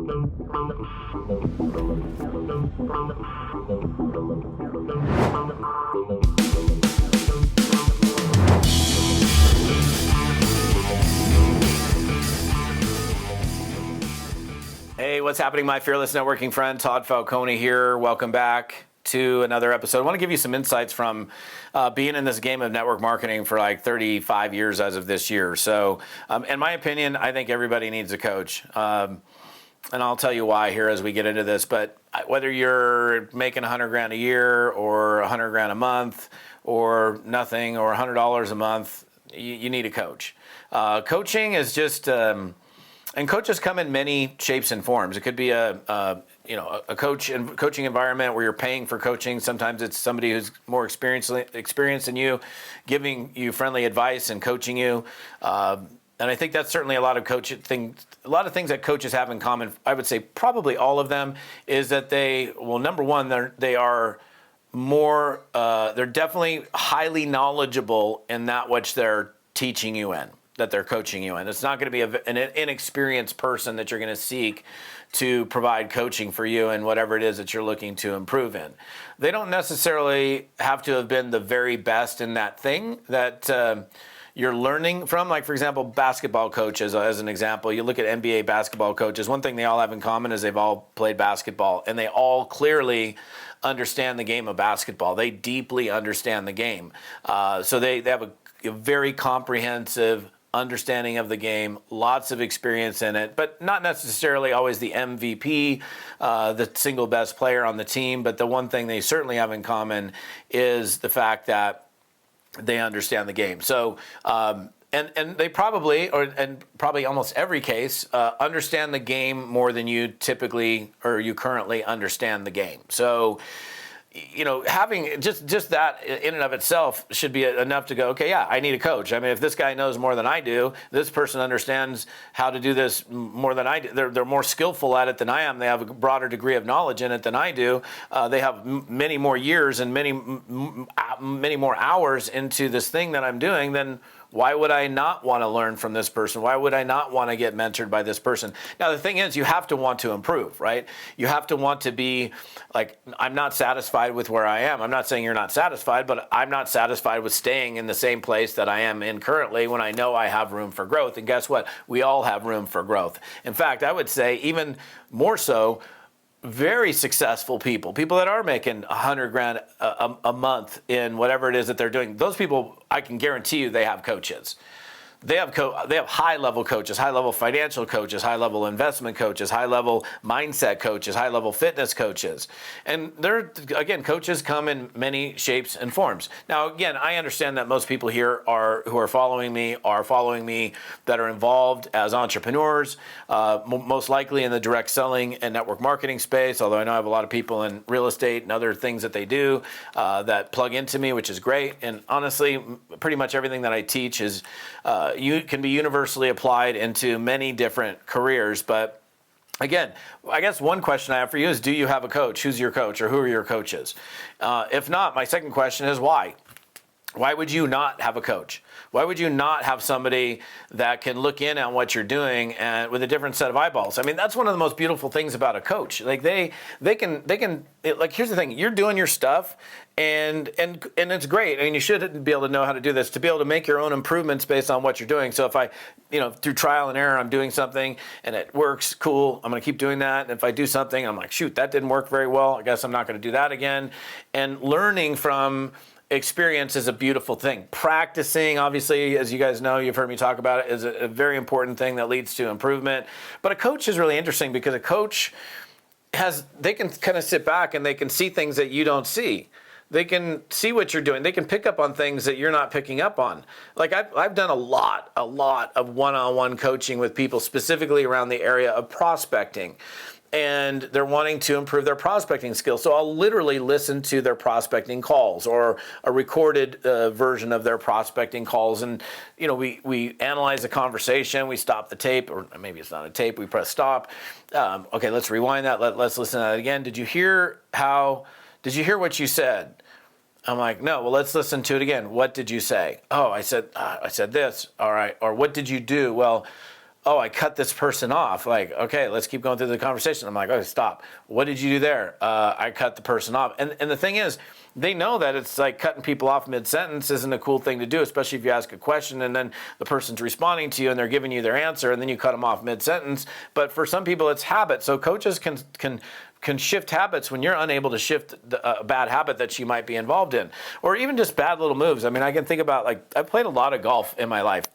Hey, what's happening, my fearless networking friend? Todd Falcone here. Welcome back to another episode. I want to give you some insights from being in this game of network marketing for like 35 years as of this year. So, in my opinion, I think everybody needs a coach. And I'll tell you why here as we get into this. But whether you're making $100,000 a year or $100,000 a month or nothing or $100 a month, you need a coach. Coaching is just... And coaches come in many shapes and forms. It could be a coaching environment where you're paying for coaching. Sometimes it's somebody who's more experienced than you, giving you friendly advice and coaching you. And I think that's certainly a lot of things that coaches have in common. I would say probably all of them is that number one, they're definitely highly knowledgeable in that which they're teaching you in, that they're coaching you in. It's not going to be an inexperienced person that you're going to seek to provide coaching for you in whatever it is that you're looking to improve in. They don't necessarily have to have been the very best in that thing that you're learning from. Like, for example, basketball coaches, as an example, you look at NBA basketball coaches, one thing they all have in common is they've all played basketball, and they all clearly understand the game of basketball. They deeply understand the game. So they have a very comprehensive understanding of the game, lots of experience in it, but not necessarily always the MVP, the single best player on the team. But the one thing they certainly have in common is the fact that they understand the game. So, and they probably, and probably almost every case, understand the game more than you currently understand the game. So, having just that in and of itself should be enough to go, okay, yeah, I need a coach. I mean, if this guy knows more than I do, this person understands how to do this more than I do. They're more skillful at it than I am. They have a broader degree of knowledge in it than I do. They have many more years and many more hours into this thing that I'm doing. Then why would I not want to learn from this person? Why would I not want to get mentored by this person? Now, the thing is, you have to want to improve, right? You have to want to be like, I'm not satisfied with where I am. I'm not saying you're not satisfied, but I'm not satisfied with staying in the same place that I am in currently when I know I have room for growth. And guess what? We all have room for growth. In fact, I would say even more so, very successful people that are making $100,000 a month in whatever it is that they're doing, those people, I can guarantee you they have coaches. They have high-level coaches, high-level financial coaches, high-level investment coaches, high-level mindset coaches, high-level fitness coaches. And coaches come in many shapes and forms. Now, again, I understand that most people here who are following me that are involved as entrepreneurs, most likely in the direct selling and network marketing space, although I know I have a lot of people in real estate and other things that they do that plug into me, which is great. And honestly, pretty much everything that I teach is can be universally applied into many different careers. But again, I guess one question I have for you is, do you have a coach? Who's your coach, or who are your coaches? If not, my second question is why? Why would you not have a coach? Why would you not have somebody that can look in on what you're doing and with a different set of eyeballs? I mean, that's one of the most beautiful things about a coach. Like they can like, here's the thing, you're doing your stuff and it's great. I mean, you should be able to know how to do this, to be able to make your own improvements based on what you're doing. So if I, through trial and error, I'm doing something and it works, cool, I'm going to keep doing that. And if I do something, I'm like, shoot, that didn't work very well, I guess I'm not going to do that again. And learning from experience is a beautiful thing. Practicing, obviously, as you guys know, you've heard me talk about it, is a very important thing that leads to improvement. But a coach is really interesting because a coach they can kind of sit back and they can see things that you don't see. They can see what you're doing. They can pick up on things that you're not picking up on. Like I've done a lot of one-on-one coaching with people specifically around the area of prospecting. And they're wanting to improve their prospecting skills. So I'll literally listen to their prospecting calls or a recorded version of their prospecting calls. And, we analyze the conversation, we stop the tape, or maybe it's not a tape, we press stop. Okay, let's rewind that. Let's listen to that again. Did you hear what you said? I'm like, no, well, let's listen to it again. What did you say? Oh, I said this. All right. Or what did you do? Well, oh, I cut this person off. Like, okay, let's keep going through the conversation. I'm like, oh, stop. What did you do there? I cut the person off. And the thing is, they know that it's like cutting people off mid-sentence isn't a cool thing to do, especially if you ask a question and then the person's responding to you and they're giving you their answer and then you cut them off mid-sentence. But for some people, it's habit. So coaches can shift habits when you're unable to shift a bad habit that you might be involved in, or even just bad little moves. I mean, I can think about, like, I've played a lot of golf in my life.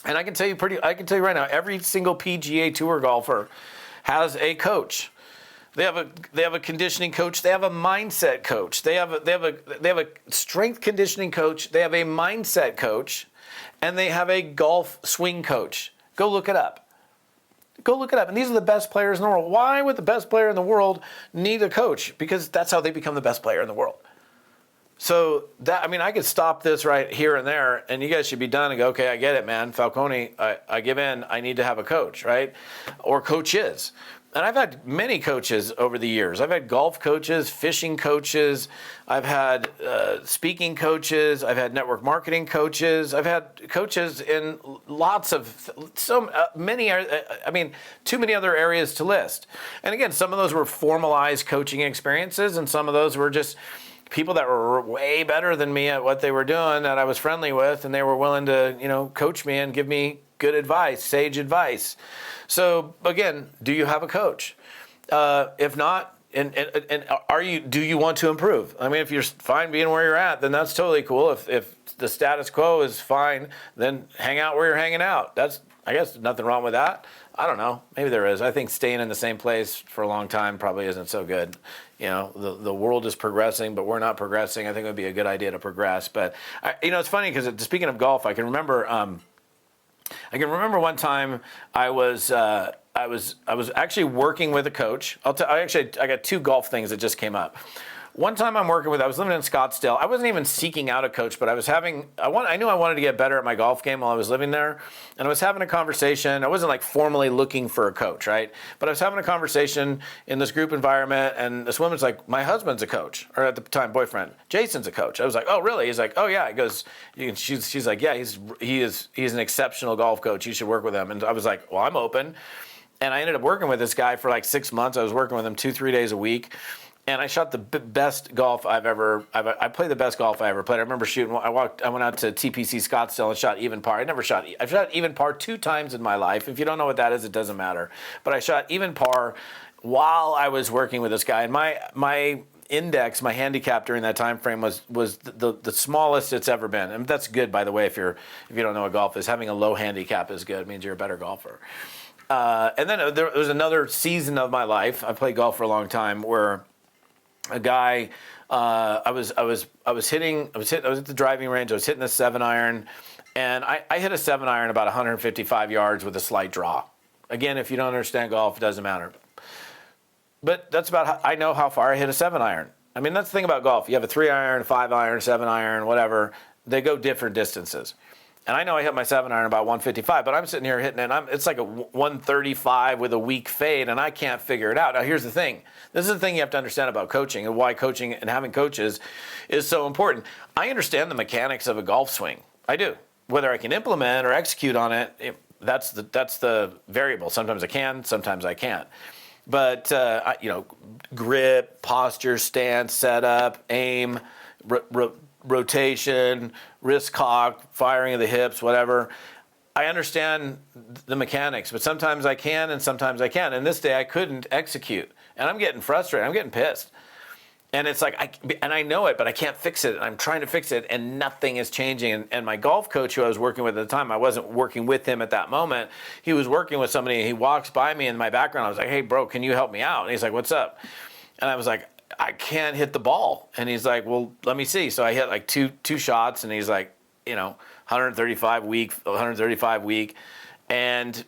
And I can tell you right now, every single PGA Tour golfer has a coach. They have a conditioning coach. They have a mindset coach. They have a strength conditioning coach. They have a mindset coach, and they have a golf swing coach. Go look it up. And these are the best players in the world. Why would the best player in the world need a coach? Because that's how they become the best player in the world. So I could stop this right here and there, and you guys should be done and go, okay, I get it, man. Falcone, I give in. I need to have a coach, right? Or coaches. And I've had many coaches over the years. I've had golf coaches, fishing coaches. I've had speaking coaches. I've had network marketing coaches. I've had coaches in lots of, too many other areas to list. And again, some of those were formalized coaching experiences, and some of those were just people that were way better than me at what they were doing that I was friendly with, and they were willing to, coach me and give me good advice, sage advice. So again, do you have a coach? If not, and do you want to improve? I mean, if you're fine being where you're at, then that's totally cool. If the status quo is fine, then hang out where you're hanging out. That's, I guess, nothing wrong with that. I don't know. Maybe there is. I think staying in the same place for a long time probably isn't so good. The world is progressing, but we're not progressing. I think it would be a good idea to progress. But it's funny because speaking of golf, I can remember one time I was actually working with a coach. I got two golf things that just came up. One time I was living in Scottsdale. I wasn't even seeking out a coach, but I knew I wanted to get better at my golf game while I was living there. And I was having a conversation. I wasn't like formally looking for a coach, right? But I was having a conversation in this group environment, and this woman's like, my husband's a coach, or at the time boyfriend, Jason's a coach. I was like, oh really? He's like, oh yeah. He goes, she's like, yeah, he's an exceptional golf coach. You should work with him. And I was like, well, I'm open. And I ended up working with this guy for like 6 months. I was working with him 2-3 days a week. And I shot the best golf I played the best golf I ever played. I remember shooting, I went out to TPC Scottsdale and shot even par. I've shot even par 2 times in my life. If you don't know what that is, it doesn't matter. But I shot even par while I was working with this guy. And my index, my handicap during that time frame was the smallest it's ever been. And that's good, by the way, if you don't know what golf is. Having a low handicap is good. It means you're a better golfer. And then there was another season of my life. I played golf for a long time where a guy, I was at the driving range. I was hitting a 7-iron, and I hit a 7-iron about 155 yards with a slight draw. Again, if you don't understand golf, it doesn't matter. But that's about I know how far I hit a 7-iron. I mean, that's the thing about golf. You have a 3-iron, a 5-iron, 7-iron, whatever. They go different distances. And I know I hit my 7-iron about 155, but I'm sitting here hitting it, and it's like a 135 with a weak fade, and I can't figure it out. Now, here's the thing. This is the thing you have to understand about coaching and why coaching and having coaches is so important. I understand the mechanics of a golf swing. I do. Whether I can implement or execute on it, that's the variable. Sometimes I can, sometimes I can't. But, grip, posture, stance, setup, aim, rotation, wrist cock, firing of the hips, whatever. I understand the mechanics, but sometimes I can and sometimes I can't. And this day I couldn't execute. And I'm getting frustrated. I'm getting pissed. And it's like, I know it, but I can't fix it. And I'm trying to fix it, and nothing is changing. And my golf coach who I was working with at the time, I wasn't working with him at that moment. He was working with somebody, and he walks by me in my background. I was like, hey, bro, can you help me out? And he's like, what's up? And I was like, I can't hit the ball. And he's like, well, let me see. So I hit like two shots, and he's like, 135 week. And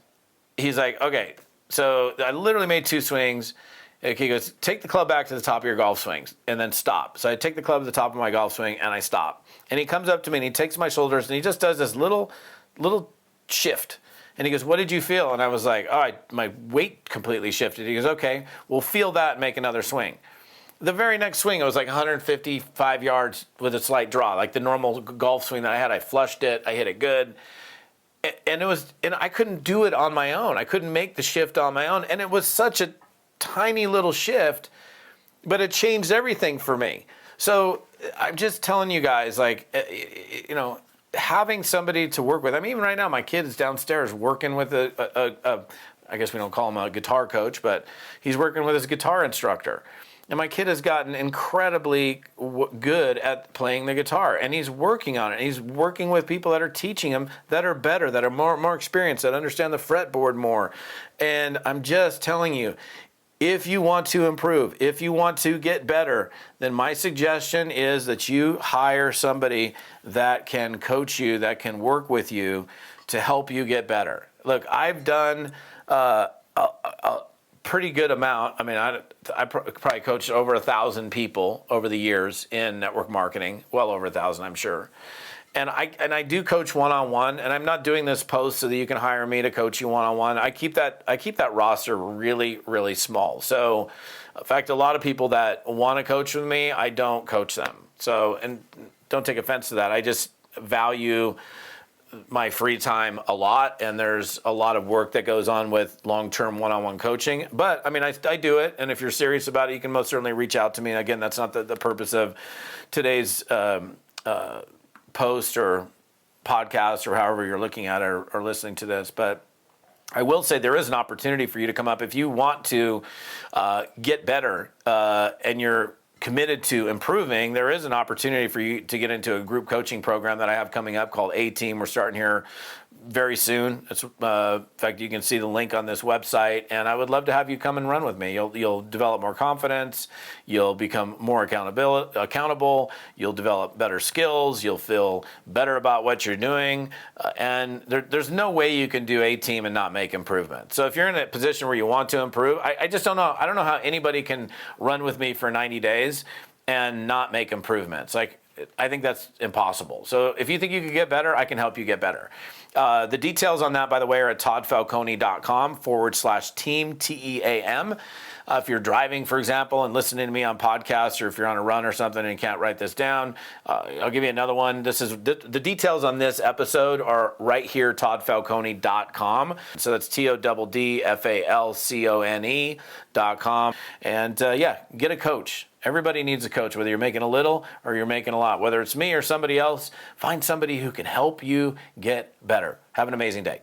he's like, okay. So I literally made 2 swings. He goes, take the club back to the top of your golf swings and then stop. So I take the club to the top of my golf swing and I stop. And he comes up to me and he takes my shoulders and he just does this little shift. And he goes, what did you feel? And I was like, my weight completely shifted. He goes, okay, we'll feel that and make another swing. The very next swing, it was like 155 yards with a slight draw, like the normal golf swing that I had. I flushed it. I hit it good. and I couldn't do it on my own. I couldn't make the shift on my own. And it was such a tiny little shift, but it changed everything for me. So I'm just telling you guys, like, having somebody to work with. I mean, even right now, my kid is downstairs working with I guess we don't call him a guitar coach, but he's working with his guitar instructor. And my kid has gotten incredibly good at playing the guitar, and he's working on it. He's working with people that are teaching him that are better, that are more experienced, that understand the fretboard more. And I'm just telling you, if you want to improve, if you want to get better, then my suggestion is that you hire somebody that can coach you, that can work with you to help you get better. Look, I've done a pretty good amount. I mean, I probably coached over 1,000 people over the years in network marketing, well over 1,000, I'm sure. And I do coach one-on-one, and I'm not doing this post so that you can hire me to coach you one-on-one. I keep that roster really, really small. So, in fact, a lot of people that want to coach with me, I don't coach them. So, and don't take offense to that. I just value my free time a lot, and there's a lot of work that goes on with long-term one-on-one coaching. But I mean, I do it, and if you're serious about it, you can most certainly reach out to me. And again, that's not the purpose of today's post or podcast or however you're looking at it or listening to this. But I will say there is an opportunity for you to come up if you want to get better and you're committed to improving. There is an opportunity for you to get into a group coaching program that I have coming up called A-Team. We're starting here very soon. It's, in fact, you can see the link on this website, and I would love to have you come and run with me. You'll develop more confidence. You'll become more accountable. You'll develop better skills. You'll feel better about what you're doing, and there's no way you can do A-Team and not make improvement. So if you're in a position where you want to improve, I just don't know. I don't know how anybody can run with me for 90 days and not make improvements. Like, I think that's impossible. So if you think you could get better, I can help you get better. The details on that, by the way, are at toddfalcone.com/team, TEAM. If you're driving, for example, and listening to me on podcasts, or if you're on a run or something and you can't write this down, I'll give you another one. This is the details on this episode are right here, toddfalcone.com. So that's TODDFALCONE.com. And get a coach. Everybody needs a coach, whether you're making a little or you're making a lot. Whether it's me or somebody else, find somebody who can help you get better. Have an amazing day.